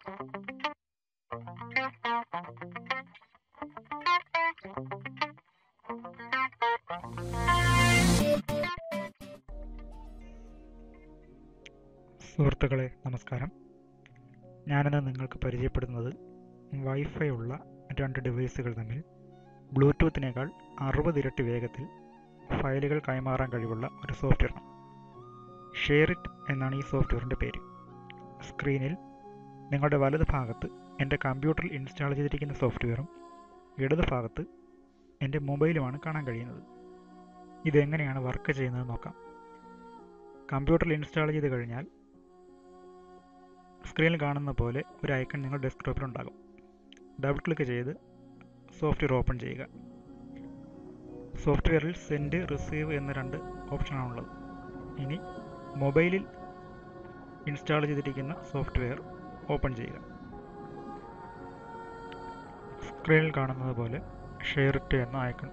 സുഹൃത്തുക്കളെ നമസ്കാരം. ഞാനിന്ന് നിങ്ങൾക്ക് പരിചയപ്പെടുന്നത് വൈഫൈ ഉള്ള രണ്ട് ഡിവൈസുകൾ തമ്മിൽ ബ്ലൂടൂത്തിനേക്കാൾ 60 ഇരട്ടി വേഗത്തിൽ ഫയലുകൾ കൈമാറാൻ കഴിവുള്ള ഒരു സോഫ്റ്റ്വെയറാണ്. ഷെയറിറ്റ് എന്നാണ് ഈ സോഫ്റ്റ്വെയറിൻ്റെ പേര്. സ്ക്രീനിൽ നിങ്ങളുടെ വലത് ഭാഗത്ത് എൻ്റെ കമ്പ്യൂട്ടറിൽ ഇൻസ്റ്റാൾ ചെയ്തിരിക്കുന്ന സോഫ്റ്റ്വെയറും ഇടത് ഭാഗത്ത് എൻ്റെ മൊബൈലുമാണ് കാണാൻ കഴിയുന്നത്. ഇതെങ്ങനെയാണ് വർക്ക് ചെയ്യുന്നത് നോക്കാം. കമ്പ്യൂട്ടറിൽ ഇൻസ്റ്റാൾ ചെയ്ത് കഴിഞ്ഞാൽ സ്ക്രീനിൽ കാണുന്ന പോലെ ഒരു ഐക്കൺ നിങ്ങൾ ഡെസ്ക്ടോപ്പിൽ ഉണ്ടാകും. ഡബിൾ ക്ലിക്ക് ചെയ്ത് സോഫ്റ്റ്വെയർ ഓപ്പൺ ചെയ്യുക. സോഫ്റ്റ്വെയറിൽ സെൻഡ്, റിസീവ് എന്ന രണ്ട് ഓപ്ഷനാണുള്ളത്. ഇനി മൊബൈലിൽ ഇൻസ്റ്റാൾ ചെയ്തിരിക്കുന്ന സോഫ്റ്റ്വെയർ ഓപ്പൺ ചെയ്യുക. സ്ക്രീനിൽ കാണുന്നത് പോലെ ഷെയറിറ്റ് എന്ന ഐക്കൺ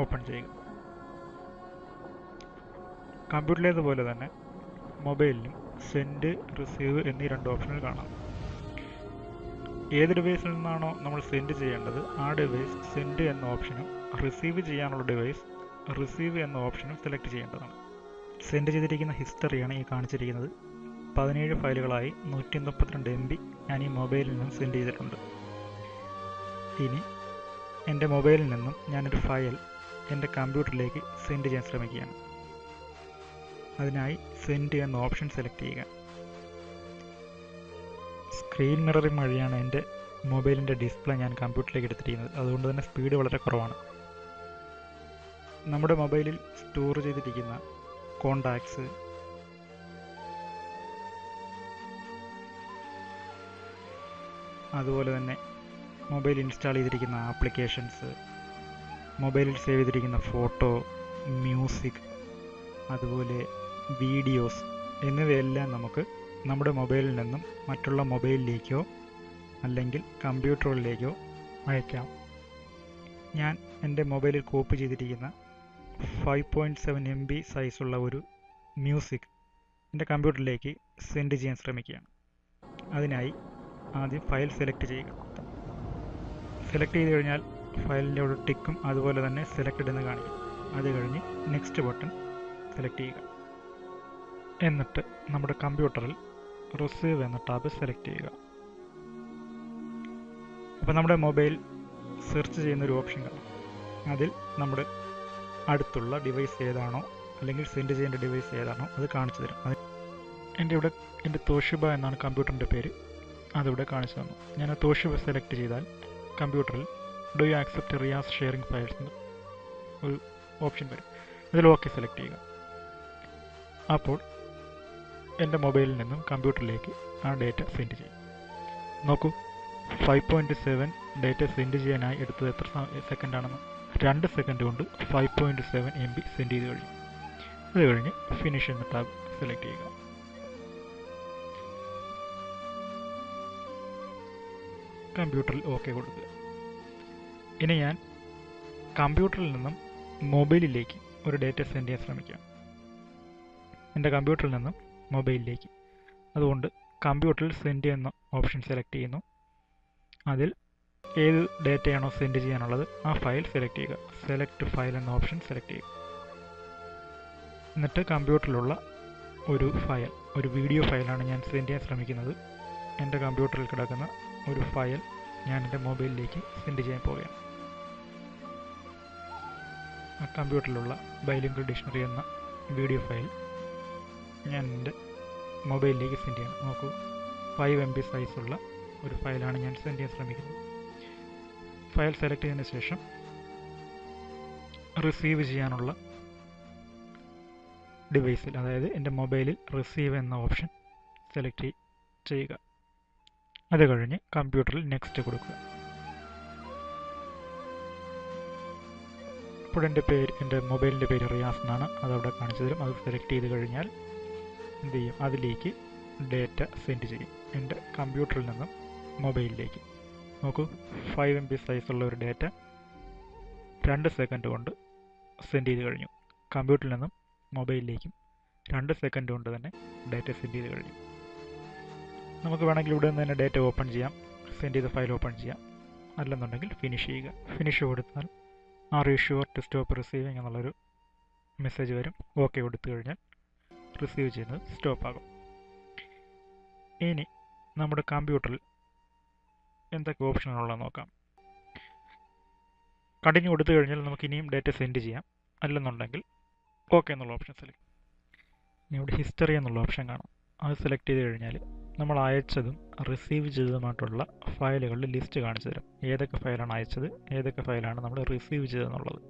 ഓപ്പൺ ചെയ്യുക. കമ്പ്യൂട്ടറിലേതുപോലെ തന്നെ മൊബൈലിലും സെൻഡ്, റിസീവ് എന്നീ രണ്ട് ഓപ്ഷനുകൾ കാണാം. ഏത് ഡിവൈസിൽ നിന്നാണോ നമ്മൾ സെൻഡ് ചെയ്യേണ്ടത് ആ ഡിവൈസ് സെൻഡ് എന്ന ഓപ്ഷനും റിസീവ് ചെയ്യാനുള്ള ഡിവൈസ് റിസീവ് എന്ന ഓപ്ഷനും സെലക്ട് ചെയ്യേണ്ടതാണ്. സെൻഡ് ചെയ്തിരിക്കുന്ന ഹിസ്റ്ററിയാണ് ഈ കാണിച്ചിരിക്കുന്നത്. 17 ഫയലുകളായി 132 MB ഞാൻ ഈ മൊബൈലിൽ നിന്നും സെൻഡ് ചെയ്തിട്ടുണ്ട്. ഇനി എൻ്റെ മൊബൈലിൽ നിന്നും ഞാനൊരു ഫയൽ എൻ്റെ കമ്പ്യൂട്ടറിലേക്ക് സെൻഡ് ചെയ്യാൻ ശ്രമിക്കുകയാണ്. അതിനായി സെൻഡ് എന്ന ഓപ്ഷൻ സെലക്ട് ചെയ്യുക. സ്ക്രീൻ മിററിംഗ് വഴിയാണ് എൻ്റെ മൊബൈലിൻ്റെ ഡിസ്പ്ലേ ഞാൻ കമ്പ്യൂട്ടറിലേക്ക് എടുത്തിരിക്കുന്നത്. അതുകൊണ്ട് തന്നെ സ്പീഡ് വളരെ കുറവാണ്. നമ്മുടെ മൊബൈലിൽ സ്റ്റോർ ചെയ്തിരിക്കുന്ന കോണ്ടാക്ട്സ്, അതുപോലെ തന്നെ മൊബൈൽ ഇൻസ്റ്റാൾ ചെയ്തിരിക്കുന്ന ആപ്ലിക്കേഷൻസ്, മൊബൈലിൽ സേവ് ചെയ്തിരിക്കുന്ന ഫോട്ടോ, മ്യൂസിക്, അതുപോലെ വീഡിയോസ് എന്നിവയെല്ലാം നമുക്ക് നമ്മുടെ മൊബൈലിൽ നിന്നും മറ്റുള്ള മൊബൈലിലേക്കോ അല്ലെങ്കിൽ കമ്പ്യൂട്ടറുകളിലേക്കോ അയക്കാം. ഞാൻ എൻ്റെ മൊബൈലിൽ കോപ്പി ചെയ്തിരിക്കുന്ന 5.7 MB സൈസുള്ള ഒരു മ്യൂസിക് എൻ്റെ കമ്പ്യൂട്ടറിലേക്ക് സെൻഡ് ചെയ്യാൻ ശ്രമിക്കുകയാണ്. അതിനായി ആദ്യം ഫയൽ സെലക്ട് ചെയ്യുക. സെലക്ട് ചെയ്ത് കഴിഞ്ഞാൽ ഫയലിൻ്റെ ഒരു ടിക്കും അതുപോലെ തന്നെ സെലക്റ്റഡ് എന്ന് കാണിക്കും. അത് കഴിഞ്ഞ് നെക്സ്റ്റ് ബട്ടൺ സെലക്ട് ചെയ്യുക. എന്നിട്ട് നമ്മുടെ കമ്പ്യൂട്ടറിൽ റിസീവ് എന്ന ടാബ് സെലക്ട് ചെയ്യുക. അപ്പോൾ നമ്മുടെ മൊബൈൽ സെർച്ച് ചെയ്യുന്നൊരു ഓപ്ഷൻ കാണും. അതിൽ നമ്മുടെ അടുത്തുള്ള ഡിവൈസ് ഏതാണോ അല്ലെങ്കിൽ സെൻഡ് ചെയ്യേണ്ട ഡിവൈസ് ഏതാണോ അത് കാണിച്ചു തരും. എൻ്റെ തോഷിബ എന്നാണ് കമ്പ്യൂട്ടറിൻ്റെ പേര്. അതിവിടെ കാണിച്ചു തന്നു. ഞാൻ തോഷിബ സെലക്ട് ചെയ്താൽ കമ്പ്യൂട്ടറിൽ do you accept Riyas sharing files എന്ന് ഒരു ഓപ്ഷൻ വരും. അതിൽ ഓക്കെ സെലക്ട് ചെയ്യുക. അപ്പോൾ എൻ്റെ മൊബൈലിൽ നിന്നും കമ്പ്യൂട്ടറിലേക്ക് ആ ഡേറ്റ സെൻഡ് ചെയ്യും. നോക്കൂ, 5.7 ഡേറ്റ സെൻഡ് ചെയ്യാനായി എടുത്തത് എത്ര സെക്കൻഡാണെന്ന്. 2 സെക്കൻഡ് കൊണ്ട് 5.7 MB സെൻഡ് ചെയ്ത് കഴിഞ്ഞു. അത് കഴിഞ്ഞ് ഫിനിഷ് എന്ന ടാബ് സെലക്ട് ചെയ്യുക. കമ്പ്യൂട്ടറിൽ ഓക്കെ കൊടുക്കുക. ഇനി ഞാൻ കമ്പ്യൂട്ടറിൽ നിന്നും മൊബൈലിലേക്ക് ഒരു ഡേറ്റ സെൻഡ് ചെയ്യാൻ ശ്രമിക്കാം. എൻ്റെ കമ്പ്യൂട്ടറിൽ നിന്നും മൊബൈലിലേക്ക്. അതുകൊണ്ട് കമ്പ്യൂട്ടറിൽ സെൻഡ് എന്ന ഓപ്ഷൻ സെലക്ട് ചെയ്യുന്നു. അതിൽ ഏത് ഡേറ്റയാണോ സെൻഡ് ചെയ്യാനുള്ളത് ആ ഫയൽ സെലക്ട് ചെയ്യുക. സെലക്ട് ഫയൽ എന്ന ഓപ്ഷൻ സെലക്ട് ചെയ്യുക. എന്നിട്ട് കമ്പ്യൂട്ടറിലുള്ള ഒരു വീഡിയോ ഫയലാണ് ഞാൻ സെൻഡ് ചെയ്യാൻ ശ്രമിക്കുന്നത്. എൻ്റെ കമ്പ്യൂട്ടറിൽ കിടക്കുന്ന ഒരു ഫയൽ ഞാൻ എൻ്റെ മൊബൈലിലേക്ക് സെൻഡ് ചെയ്യാൻ പോവുകയാണ്. ആ കമ്പ്യൂട്ടറിലുള്ള ബൈലിംഗ്വൽ ഡിക്ഷണറി എന്ന വീഡിയോ ഫയൽ ഞാൻ എൻ്റെ മൊബൈലിലേക്ക് സെൻഡ് ചെയ്യണം. നോക്കൂ, 5 MB സൈസുള്ള ഒരു ഫയലാണ് ഞാൻ സെൻഡ് ചെയ്യാൻ ശ്രമിക്കുന്നത്. ഫയൽ സെലക്ട് ചെയ്തതിന് ശേഷം റിസീവ് ചെയ്യാനുള്ള ഡിവൈസിൽ, അതായത് എൻ്റെ മൊബൈലിൽ റിസീവ് എന്ന ഓപ്ഷൻ സെലക്ട് ചെയ്യുക. അത് കഴിഞ്ഞ് കമ്പ്യൂട്ടറിൽ നെക്സ്റ്റ് കൊടുക്കുക. ഇപ്പോൾ എൻ്റെ മൊബൈലിൻ്റെ പേര് റിയാസ് എന്നാണ്. അതവിടെ കാണിച്ചു തരും. അത് സെലക്ട് ചെയ്ത് കഴിഞ്ഞാൽ എന്ത് ചെയ്യും, അതിലേക്ക് ഡേറ്റ സെൻഡ് ചെയ്യും എൻ്റെ കമ്പ്യൂട്ടറിൽ നിന്നും മൊബൈലിലേക്ക്. നോക്കൂ, 5 MB സൈസുള്ള ഒരു ഡേറ്റ 2 സെക്കൻഡ് കൊണ്ട് സെൻഡ് ചെയ്ത് കഴിഞ്ഞു. കമ്പ്യൂട്ടറിൽ നിന്നും മൊബൈലിലേക്കും 2 സെക്കൻഡ് കൊണ്ട് തന്നെ ഡേറ്റ സെൻഡ് ചെയ്ത് കഴിഞ്ഞു. നമുക്ക് വേണമെങ്കിൽ ഇവിടെ നിന്ന് തന്നെ ഡേറ്റ ഓപ്പൺ ചെയ്യാം, സെൻഡ് ചെയ്ത ഫയൽ ഓപ്പൺ ചെയ്യാം. അല്ലെന്നുണ്ടെങ്കിൽ ഫിനിഷ് ചെയ്യുക. ഫിനിഷ് കൊടുത്താൽ are you sure to stop receiving എന്നുള്ളൊരു മെസ്സേജ് വരും. ഓക്കെ കൊടുത്തു കഴിഞ്ഞാൽ റിസീവ് ചെയ്യുന്നത് സ്റ്റോപ്പ് ആകും. ഇനി നമ്മുടെ കമ്പ്യൂട്ടറിൽ എന്തൊക്കെ ഓപ്ഷനുള്ളതെന്ന് നോക്കാം. കണ്ടിന്യൂ കൊടുത്തു കഴിഞ്ഞാൽ നമുക്ക് ഇനിയും ഡേറ്റ സെൻഡ് ചെയ്യാം. അല്ലെന്നുണ്ടെങ്കിൽ ഓക്കെ എന്നുള്ള ഓപ്ഷൻ സെലക്ട്. ഇനി ഇവിടെ ഹിസ്റ്ററി എന്നുള്ള ഓപ്ഷൻ കാണാം. അത് സെലക്ട് ചെയ്ത് കഴിഞ്ഞാൽ നമ്മൾ അയച്ചതും റിസീവ് ചെയ്തതുമായിട്ടുള്ള ഫയലുകളുടെ ലിസ്റ്റ് കാണിച്ചു തരും. ഏതൊക്കെ ഫയലാണ് അയച്ചത്, ഏതൊക്കെ ഫയലാണ് നമ്മൾ റിസീവ് ചെയ്തതെന്നുള്ളത്.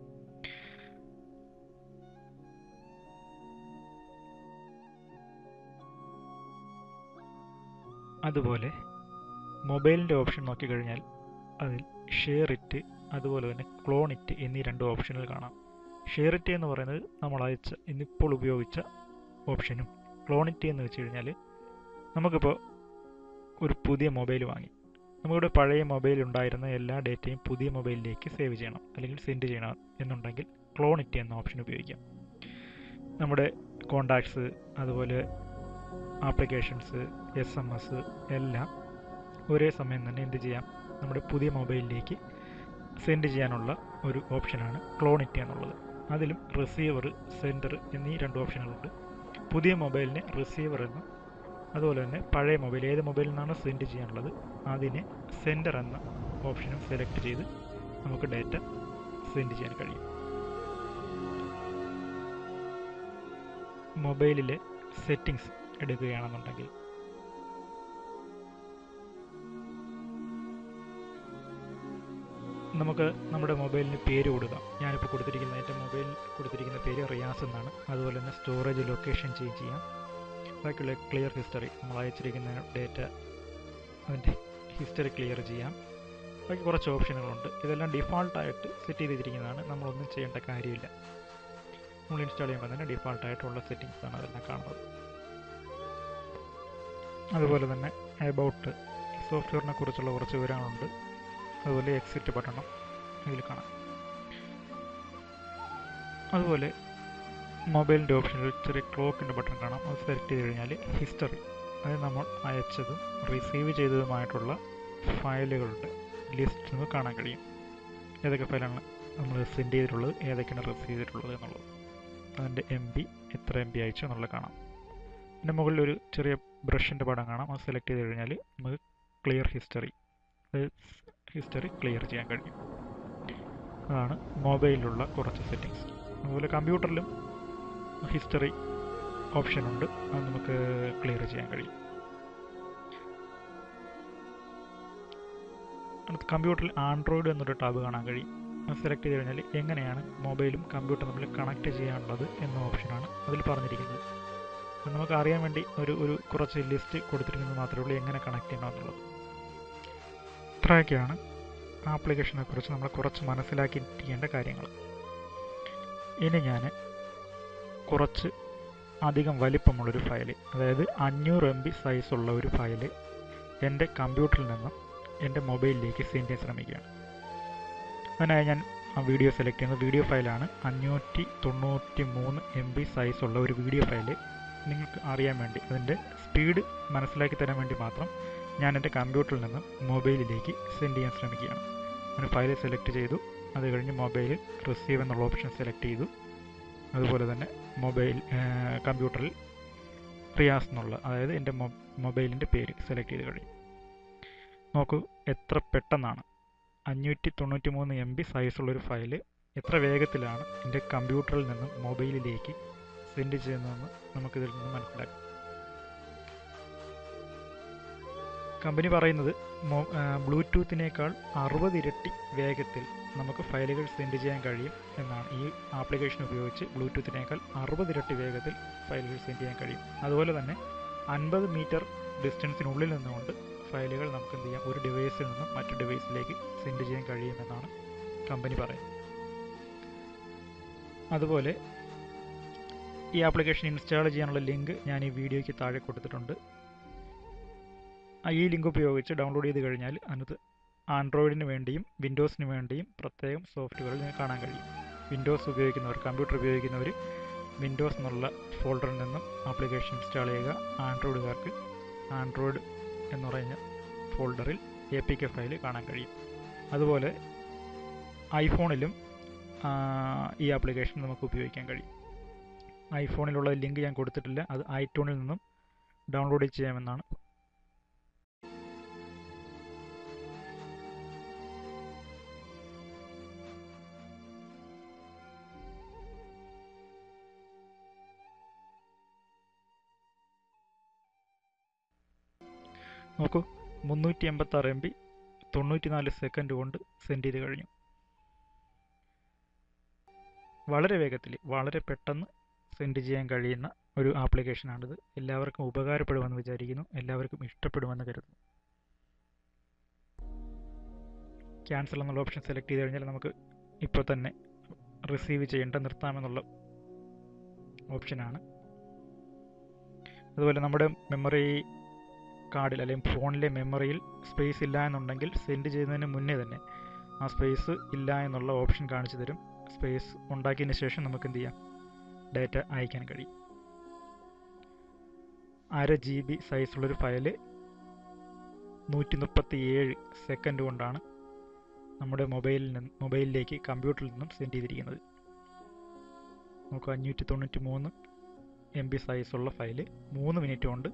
അതുപോലെ മൊബൈലിൻ്റെ ഓപ്ഷൻ നോക്കിക്കഴിഞ്ഞാൽ അതിൽ ഷെയർ ഇറ്റ് അതുപോലെ തന്നെ ക്ലോൺ ഇറ്റ് എന്നീ 2 ഓപ്ഷനുകൾ കാണാം. ഷെയർ ഇറ്റ് എന്ന് പറയുന്നത് നമ്മൾ അയച്ച ഇന്നിപ്പോൾ ഉപയോഗിച്ച ഓപ്ഷനും, ക്ലോൺ ഇറ്റ് എന്ന് വെച്ച് കഴിഞ്ഞാൽ നമുക്കിപ്പോൾ ഒരു പുതിയ മൊബൈൽ വാങ്ങി, നമുക്കിവിടെ പഴയ മൊബൈൽ ഉണ്ടായിരുന്ന എല്ലാ ഡേറ്റയും പുതിയ മൊബൈലിലേക്ക് സേവ് ചെയ്യണം അല്ലെങ്കിൽ സെൻഡ് ചെയ്യണം എന്നുണ്ടെങ്കിൽ ക്ലോൺ ഇറ്റ് എന്ന ഓപ്ഷൻ ഉപയോഗിക്കാം. നമ്മുടെ കോണ്ടാക്ട്സ് അതുപോലെ ആപ്ലിക്കേഷൻസ്, SMS എല്ലാം ഒരേ സമയം തന്നെ എന്ത് ചെയ്യാം, നമ്മുടെ പുതിയ മൊബൈലിലേക്ക് സെൻഡ് ചെയ്യാനുള്ള ഒരു ഓപ്ഷനാണ് ക്ലോൺ ഇറ്റ് എന്നുള്ളത്. അതിലും റിസീവർ, സെൻഡർ എന്നീ 2 ഓപ്ഷനുകളുണ്ട്. പുതിയ മൊബൈലിനെ റിസീവർ എന്നും അതുപോലെ തന്നെ പഴയ മൊബൈൽ ഏത് മൊബൈലിൽ നിന്നാണ് സെൻഡ് ചെയ്യാനുള്ളത് അതിനെ സെൻഡർ എന്ന ഓപ്ഷനും സെലക്ട് ചെയ്ത് നമുക്ക് ഡേറ്റ സെൻഡ് ചെയ്യാൻ കഴിയും. മൊബൈലിലെ സെറ്റിങ്സ് എടുക്കുകയാണെന്നുണ്ടെങ്കിൽ നമുക്ക് നമ്മുടെ മൊബൈലിന് പേര് കൊടുക്കാം. ഞാനിപ്പോൾ എൻ്റെ മൊബൈലിൽ കൊടുത്തിരിക്കുന്ന പേര് റിയാസ് എന്നാണ്. അതുപോലെ തന്നെ സ്റ്റോറേജ് ലൊക്കേഷൻ ചേഞ്ച് ചെയ്യാം. ബാക്കിയുള്ള ക്ലിയർ ഹിസ്റ്ററി, നമ്മൾ അയച്ചിരിക്കുന്ന ഡേറ്റ അതിൻ്റെ ഹിസ്റ്ററി ക്ലിയർ ചെയ്യാം. ബാക്കി കുറച്ച് ഓപ്ഷനുകളുണ്ട്. ഇതെല്ലാം ഡിഫാൾട്ടായിട്ട് സെറ്റ് ചെയ്ത് വെച്ചിരിക്കുന്നതാണ്, നമ്മളൊന്നും ചെയ്യേണ്ട കാര്യമില്ല. നമ്മൾ ഇൻസ്റ്റാൾ ചെയ്യുമ്പോൾ തന്നെ ഡിഫാൾട്ടായിട്ടുള്ള സെറ്റിങ്സാണ് അതെല്ലാം കാണുന്നത്. അതുപോലെ തന്നെ എബൌട്ട് സോഫ്റ്റ്വെയറിനെ കുറിച്ചുള്ള കുറച്ച് വിവരങ്ങളുണ്ട്. അതുപോലെ എക്സിറ്റ് ബട്ടണും ഇതിൽ കാണാം. അതുപോലെ മൊബൈലിൻ്റെ ഓപ്ഷനിൽ ചെറിയ ക്ലോക്കിൻ്റെ ബട്ടൺ കാണാം. അത് സെലക്ട് ചെയ്ത് കഴിഞ്ഞാൽ ഹിസ്റ്ററി, അതായത് നമ്മൾ അയച്ചതും റിസീവ് ചെയ്തതുമായിട്ടുള്ള ഫയലുകളുടെ ലിസ്റ്റ് നമുക്ക് കാണാൻ കഴിയും. ഏതൊക്കെ ഫയലാണ് നമ്മൾ സെൻഡ് ചെയ്തിട്ടുള്ളത്, ഏതൊക്കെയാണ് റിസീവ് ചെയ്തിട്ടുള്ളത് എന്നുള്ളത്, അതിൻ്റെ MB എത്ര MB അയച്ചു എന്നുള്ളത് കാണാം. പിന്നെ മുകളിൽ ഒരു ചെറിയ ബ്രഷിൻ്റെ പടം കാണാം. അത് സെലക്ട് ചെയ്ത് കഴിഞ്ഞാൽ നമുക്ക് ക്ലിയർ ഹിസ്റ്ററി, ഹിസ്റ്ററി ക്ലിയർ ചെയ്യാൻ കഴിയും. അതാണ് മൊബൈലിലുള്ള കുറച്ച് സെറ്റിങ്സ്. അതുപോലെ കമ്പ്യൂട്ടറിലും ഹിസ്റ്ററി ഓപ്ഷനുണ്ട്, അത് നമുക്ക് ക്ലിയർ ചെയ്യാൻ കഴിയും. അടുത്ത് കമ്പ്യൂട്ടറിൽ ആൻഡ്രോയിഡ് എന്നൊരു ടാബ് കാണാൻ കഴിയും. അത് സെലക്ട് ചെയ്ത് കഴിഞ്ഞാൽ എങ്ങനെയാണ് മൊബൈലും കമ്പ്യൂട്ടറും തമ്മിൽ കണക്ട് ചെയ്യാനുള്ളത് എന്ന ഓപ്ഷനാണ് അതിൽ പറഞ്ഞിരിക്കുന്നത്. നമുക്ക് അറിയാൻ വേണ്ടി ഒരു കുറച്ച് ലിസ്റ്റ് കൊടുത്തിരിക്കുന്നത് മാത്രമേ ഉള്ളൂ എങ്ങനെ കണക്ട് ചെയ്യണമെന്നുള്ളത്. ഇത്രയൊക്കെയാണ് ആപ്ലിക്കേഷനെ കുറിച്ച് നമ്മൾ കുറച്ച് മനസ്സിലാക്കിയിരിക്കേണ്ട കാര്യങ്ങൾ. ഇനി ഞാൻ കുറച്ച് അധികം വലിപ്പമുള്ളൊരു ഫയൽ, അതായത് 500 MB സൈസുള്ള ഒരു ഫയൽ എൻ്റെ കമ്പ്യൂട്ടറിൽ നിന്നും എൻ്റെ മൊബൈലിലേക്ക് സെൻഡ് ചെയ്യാൻ ശ്രമിക്കുകയാണ്. അതിനായി ഞാൻ ആ വീഡിയോ സെലക്ട് ചെയ്യുന്നത് വീഡിയോ ഫയലാണ്. 593 MB സൈസുള്ള ഒരു വീഡിയോ ഫയൽ നിങ്ങൾക്ക് അറിയാൻ വേണ്ടി, അതിൻ്റെ സ്പീഡ് മനസ്സിലാക്കി തരാൻ വേണ്ടി മാത്രം ഞാൻ എൻ്റെ കമ്പ്യൂട്ടറിൽ നിന്നും മൊബൈലിലേക്ക് സെൻഡ് ചെയ്യാൻ ശ്രമിക്കുകയാണ്. അങ്ങനെ ഫയൽ സെലക്ട് ചെയ്തു. അത് കഴിഞ്ഞ് മൊബൈലിൽ റിസീവ് എന്നുള്ള ഓപ്ഷൻ സെലക്ട് ചെയ്തു. അതുപോലെ തന്നെ കമ്പ്യൂട്ടറിൽ റിയാസ് എന്നുള്ള, അതായത് എൻ്റെ മൊബൈലിൻ്റെ പേര് സെലക്ട് ചെയ്ത് കഴിയും. നോക്കൂ എത്ര പെട്ടെന്നാണ് 593 MB സൈസുള്ളൊരു ഫയൽ എത്ര വേഗത്തിലാണ് എൻ്റെ കമ്പ്യൂട്ടറിൽ നിന്നും മൊബൈലിലേക്ക് സെൻഡ് ചെയ്യുന്നതെന്ന് നമുക്കിതിൽ നിന്ന് മനസ്സിലാക്കാം. കമ്പനി പറയുന്നത് ബ്ലൂടൂത്തിനേക്കാൾ 60 ഇരട്ടി വേഗത്തിൽ നമുക്ക് ഫയലുകൾ സെൻഡ് ചെയ്യാൻ കഴിയും എന്നാണ്. ഈ ആപ്ലിക്കേഷൻ ഉപയോഗിച്ച് ബ്ലൂടൂത്തിനേക്കാൾ 60 ഇരട്ടി വേഗത്തിൽ ഫയലുകൾ സെൻഡ് ചെയ്യാൻ കഴിയും. അതുപോലെ തന്നെ 50 മീറ്റർ ഡിസ്റ്റൻസിനുള്ളിൽ നിന്നുകൊണ്ട് ഫയലുകൾ നമുക്ക് എന്ത് ചെയ്യാം, ഒരു ഡിവൈസിൽ നിന്നും മറ്റു ഡിവൈസിലേക്ക് സെൻഡ് ചെയ്യാൻ കഴിയുമെന്നാണ് കമ്പനി പറയുന്നത്. അതുപോലെ ഈ ആപ്ലിക്കേഷൻ ഇൻസ്റ്റാൾ ചെയ്യാനുള്ള ലിങ്ക് ഞാൻ ഈ വീഡിയോയ്ക്ക് താഴെ കൊടുത്തിട്ടുണ്ട്. ഈ ലിങ്ക് ഉപയോഗിച്ച് ഡൗൺലോഡ് ചെയ്ത് കഴിഞ്ഞാൽ അതിനകത്ത് ആൻഡ്രോയിഡിന് വേണ്ടിയും വിൻഡോസിന് വേണ്ടിയും പ്രത്യേകം സോഫ്റ്റ്വെയറുകൾ നിങ്ങൾക്ക് കാണാൻ കഴിയും. വിൻഡോസ് ഉപയോഗിക്കുന്നവർ, കമ്പ്യൂട്ടർ ഉപയോഗിക്കുന്നവർ വിൻഡോസ് എന്നുള്ള ഫോൾഡറിൽ നിന്നും ആപ്ലിക്കേഷൻ ഇൻസ്റ്റാൾ ചെയ്യുക. ആൻഡ്രോയിഡുകാർക്ക് ആൻഡ്രോയിഡ് എന്ന് പറയുന്ന ഫോൾഡറിൽ APK ഫയൽ കാണാൻ കഴിയും. അതുപോലെ ഐഫോണിലും ഈ ആപ്ലിക്കേഷൻ നമുക്ക് ഉപയോഗിക്കാൻ കഴിയും. ഐഫോണിലുള്ള ലിങ്ക് ഞാൻ കൊടുത്തിട്ടില്ല, അത് ഐട്യൂണിൽ നിന്നും ഡൗൺലോഡ് ചെയ്യാമെന്നാണ്. നോക്കൂ, 386 MB 94 സെക്കൻഡ് കൊണ്ട് സെൻഡ് ചെയ്ത് കഴിഞ്ഞു. വളരെ വേഗത്തിൽ, വളരെ പെട്ടെന്ന് സെൻഡ് ചെയ്യാൻ കഴിയുന്ന ഒരു ആപ്ലിക്കേഷനാണിത്. എല്ലാവർക്കും ഉപകാരപ്പെടുമെന്ന് വിചാരിക്കുന്നു, എല്ലാവർക്കും ഇഷ്ടപ്പെടുമെന്ന് കരുതുന്നു. ക്യാൻസൽ എന്നുള്ള ഓപ്ഷൻ സെലക്ട് ചെയ്ത് കഴിഞ്ഞാൽ നമുക്ക് ഇപ്പോൾ തന്നെ റിസീവ് ചെയ്യേണ്ട നിർത്താമെന്നുള്ള ഓപ്ഷനാണ്. അതുപോലെ നമ്മുടെ മെമ്മറി കാർഡിൽ അല്ലെങ്കിൽ ഫോണിലെ മെമ്മറിയിൽ സ്പേസ് ഇല്ല എന്നുണ്ടെങ്കിൽ സെൻഡ് ചെയ്യുന്നതിന് മുന്നേ തന്നെ ആ സ്പേസ് ഇല്ല എന്നുള്ള ഓപ്ഷൻ കാണിച്ചു തരും. സ്പേസ് ഉണ്ടാക്കിയതിന് ശേഷം നമുക്ക് എന്ത് ചെയ്യാം, ഡാറ്റ അയക്കാൻ കഴിയും. 1/2 GB സൈസുള്ളൊരു ഫയല് 137 സെക്കൻഡ് കൊണ്ടാണ് നമ്മുടെ മൊബൈലിലേക്ക് കമ്പ്യൂട്ടറിൽ നിന്നും സെൻഡ് ചെയ്തിരിക്കുന്നത്. നമുക്ക് 593 MB സൈസുള്ള ഫയല് 3 മിനിറ്റ് കൊണ്ട്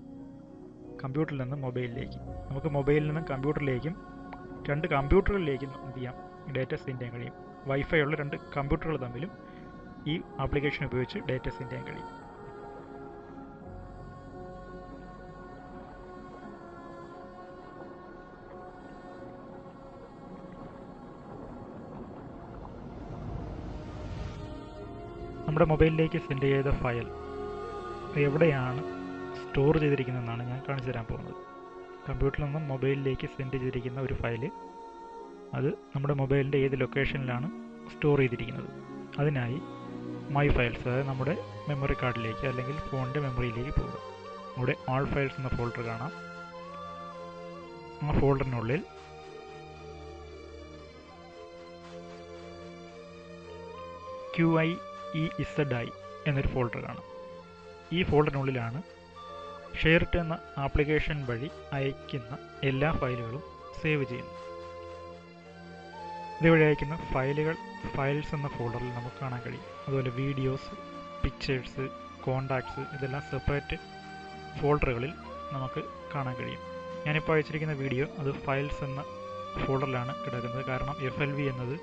കമ്പ്യൂട്ടറിൽ നിന്നും മൊബൈലിലേക്ക്, നമുക്ക് മൊബൈലിൽ നിന്നും കമ്പ്യൂട്ടറിലേക്കും 2 കമ്പ്യൂട്ടറുകളിലേക്കും എന്ത് ചെയ്യാം, ഡാറ്റ സെൻഡ് ചെയ്യാൻ കഴിയും. വൈഫൈ ഉള്ള 2 കമ്പ്യൂട്ടറുകൾ തമ്മിലും ഈ ആപ്ലിക്കേഷൻ ഉപയോഗിച്ച് ഡാറ്റ സെൻഡ് ചെയ്യാൻ കഴിയും. നമ്മുടെ മൊബൈലിലേക്ക് സെൻഡ് ചെയ്ത ഫയൽ എവിടെയാണ് സ്റ്റോർ ചെയ്തിരിക്കുന്നതെന്നാണ് ഞാൻ കാണിച്ചു തരാൻ പോകുന്നത്. കമ്പ്യൂട്ടറിൽ നിന്നും മൊബൈലിലേക്ക് സെൻഡ് ചെയ്തിരിക്കുന്ന ഒരു ഫയൽ, അത് നമ്മുടെ മൊബൈലിൻ്റെ ഏത് ലൊക്കേഷനിലാണ് സ്റ്റോർ ചെയ്തിരിക്കുന്നത്. അതിനായി മൈ ഫയൽസ്, അതായത് നമ്മുടെ മെമ്മറി കാർഡിലേക്ക് അല്ലെങ്കിൽ ഫോണിൻ്റെ മെമ്മറിയിലേക്ക് പോകുക. അവിടെ ഓൾ ഫയൽസ് എന്ന ഫോൾഡർ കാണാം. ആ ഫോൾഡറിനുള്ളിൽ QIEZI എന്നൊരു ഫോൾഡർ കാണാം. ഈ ഫോൾഡറിനുള്ളിലാണ് ഷെയർട്ട് എന്ന ആപ്ലിക്കേഷൻ വഴി അയക്കുന്ന എല്ലാ ഫയലുകളും സേവ് ചെയ്യുന്നത്. ഇതുവഴി അയക്കുന്ന ഫയൽസ് എന്ന ഫോൾഡറിൽ നമുക്ക് കാണാൻ കഴിയും. അതുപോലെ വീഡിയോസ്, പിക്ചേഴ്സ്, കോണ്ടാക്ട്സ്, ഇതെല്ലാം സെപ്പറേറ്റ് ഫോൾഡറുകളിൽ നമുക്ക് കാണാൻ കഴിയും. ഞാനിപ്പോൾ അയച്ചിരിക്കുന്ന വീഡിയോ അത് ഫയൽസ് എന്ന ഫോൾഡറിലാണ് കിടക്കുന്നത്. കാരണം FLV എന്നത്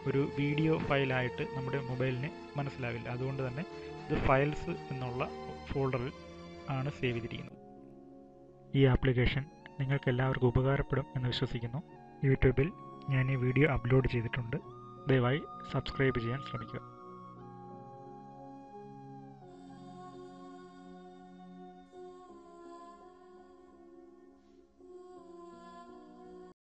ഒരു വീഡിയോ ഫയലായിട്ട് നമ്മുടെ മൊബൈലിന് മനസ്സിലാവില്ല. അതുകൊണ്ട് തന്നെ ഇത് ഫയൽസ് എന്നുള്ള ഫോൾഡറിൽ ആണ് സേവ് ചെയ്തിരിക്കുന്നത്. ഈ ആപ്ലിക്കേഷൻ നിങ്ങൾക്ക് എല്ലാവർക്കും ഉപകാരപ്പെടും എന്ന് വിശ്വസിക്കുന്നു. യൂട്യൂബിൽ ഞാൻ ഈ വീഡിയോ അപ്ലോഡ് ചെയ്തിട്ടുണ്ട്. ദയവായി സബ്സ്ക്രൈബ് ചെയ്യാൻ ശ്രമിക്കുക.